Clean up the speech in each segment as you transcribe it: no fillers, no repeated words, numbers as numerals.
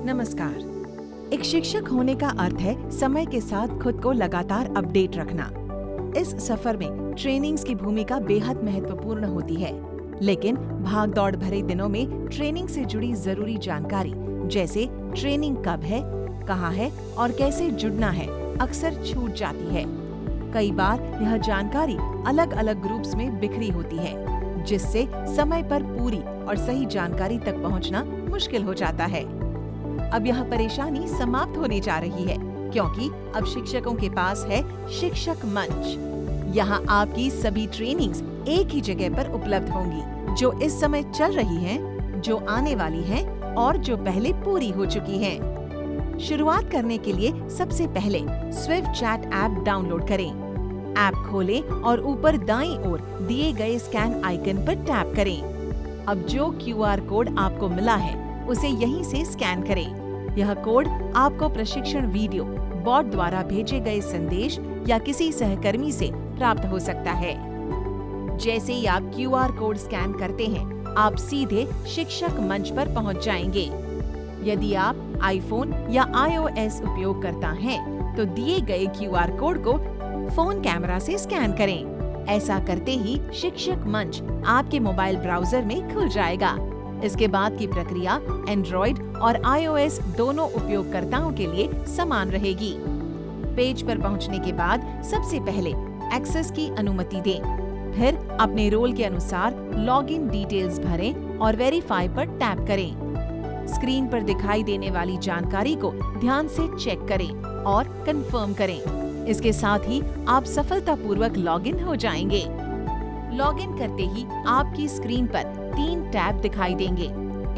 नमस्कार। एक शिक्षक होने का अर्थ है समय के साथ खुद को लगातार अपडेट रखना। इस सफर में ट्रेनिंग्स की भूमिका बेहद महत्वपूर्ण होती है, लेकिन भाग दौड़ भरे दिनों में ट्रेनिंग से जुड़ी जरूरी जानकारी जैसे ट्रेनिंग कब है, कहाँ है और कैसे जुड़ना है अक्सर छूट जाती है। कई बार यह जानकारी अलग अलग ग्रुप्स में बिखरी होती है, जिससे समय पर पूरी और सही जानकारी तक पहुंचना मुश्किल हो जाता है। अब यह परेशानी समाप्त होने जा रही है, क्योंकि अब शिक्षकों के पास है शिक्षक मंच। यहाँ आपकी सभी ट्रेनिंग्स एक ही जगह पर उपलब्ध होंगी, जो इस समय चल रही हैं, जो आने वाली हैं और जो पहले पूरी हो चुकी हैं। शुरुआत करने के लिए सबसे पहले स्विफ्ट चैट ऐप डाउनलोड करें। ऐप खोलें और ऊपर दाईं ओर दिए गए स्कैन आइकन पर टैप करें। अब जो QR कोड आपको मिला है उसे यहीं से स्कैन करें। यह कोड आपको प्रशिक्षण वीडियो, बॉट द्वारा भेजे गए संदेश या किसी सहकर्मी से प्राप्त हो सकता है। जैसे ही आप QR कोड स्कैन करते हैं, आप सीधे शिक्षक मंच पर पहुंच जाएंगे। यदि आप आईफोन या iOS उपयोगकर्ता हैं, तो दिए गए QR कोड को फोन कैमरा से स्कैन करें। ऐसा करते ही शिक्षक मंच आपके मोबाइल ब्राउजर में खुल जाएगा। इसके बाद की प्रक्रिया एंड्रॉइड और iOS दोनों उपयोगकर्ताओं के लिए समान रहेगी। पेज पर पहुंचने के बाद सबसे पहले एक्सेस की अनुमति दें। फिर अपने रोल के अनुसार लॉगिन डिटेल्स भरें और वेरीफाई पर टैप करें। स्क्रीन पर दिखाई देने वाली जानकारी को ध्यान से चेक करें और कंफर्म करें। इसके साथ ही आप सफलतापूर्वक लॉगिन हो जाएंगे। लॉगिन करते ही आपकी स्क्रीन पर 3 टैब दिखाई देंगे: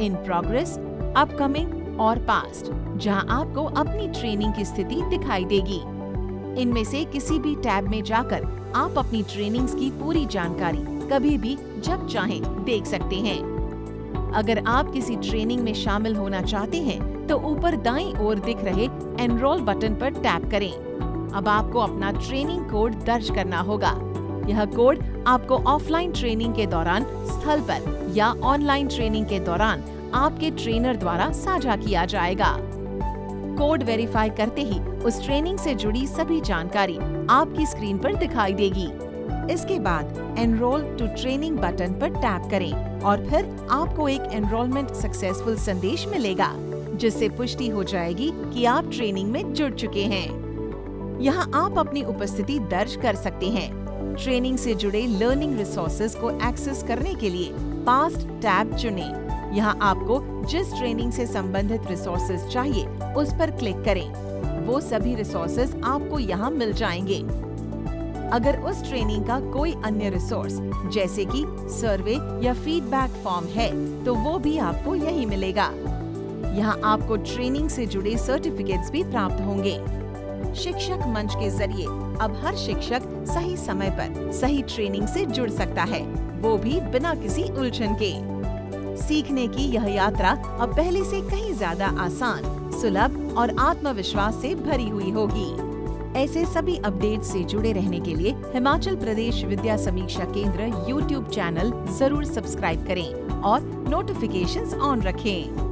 इन प्रोग्रेस, अपकमिंग और पास्ट, जहां आपको अपनी ट्रेनिंग की स्थिति दिखाई देगी। इनमें से किसी भी टैब में जाकर आप अपनी ट्रेनिंग्स की पूरी जानकारी कभी भी जब चाहें देख सकते हैं। अगर आप किसी ट्रेनिंग में शामिल होना चाहते हैं, तो ऊपर दाईं ओर दिख रहे एनरोल बटन पर टैप करें। अब आपको अपना ट्रेनिंग कोड दर्ज करना होगा। यह कोड आपको ऑफलाइन ट्रेनिंग के दौरान स्थल पर या ऑनलाइन ट्रेनिंग के दौरान आपके ट्रेनर द्वारा साझा किया जाएगा। कोड वेरीफाई करते ही उस ट्रेनिंग से जुड़ी सभी जानकारी आपकी स्क्रीन पर दिखाई देगी। इसके बाद एनरोल टू ट्रेनिंग बटन पर टैप करें और फिर आपको एक एनरोलमेंट सक्सेसफुल संदेश मिलेगा, जिससे पुष्टि हो जाएगी कि आप ट्रेनिंग में जुड़ चुके हैं। यहाँ आप अपनी उपस्थिति दर्ज कर सकते हैं। ट्रेनिंग से जुड़े लर्निंग रिसोर्सेज को एक्सेस करने के लिए पास्ट टैब चुनें। यहाँ आपको जिस ट्रेनिंग से संबंधित रिसोर्सेज चाहिए उस पर क्लिक करें। वो सभी रिसोर्सेज आपको यहाँ मिल जाएंगे। अगर उस ट्रेनिंग का कोई अन्य रिसोर्स जैसे कि सर्वे या फीडबैक फॉर्म है, तो वो भी आपको यही मिलेगा। यहाँ आपको ट्रेनिंग से जुड़े सर्टिफिकेट्स भी प्राप्त होंगे। शिक्षक मंच के जरिए अब हर शिक्षक सही समय पर सही ट्रेनिंग से जुड़ सकता है, वो भी बिना किसी उलझन के। सीखने की यह यात्रा अब पहले से कहीं ज्यादा आसान, सुलभ और आत्मविश्वास से भरी हुई होगी। ऐसे सभी अपडेट से जुड़े रहने के लिए हिमाचल प्रदेश विद्या समीक्षा केंद्र YouTube चैनल जरूर सब्सक्राइब करें और नोटिफिकेशंस ऑन रखें।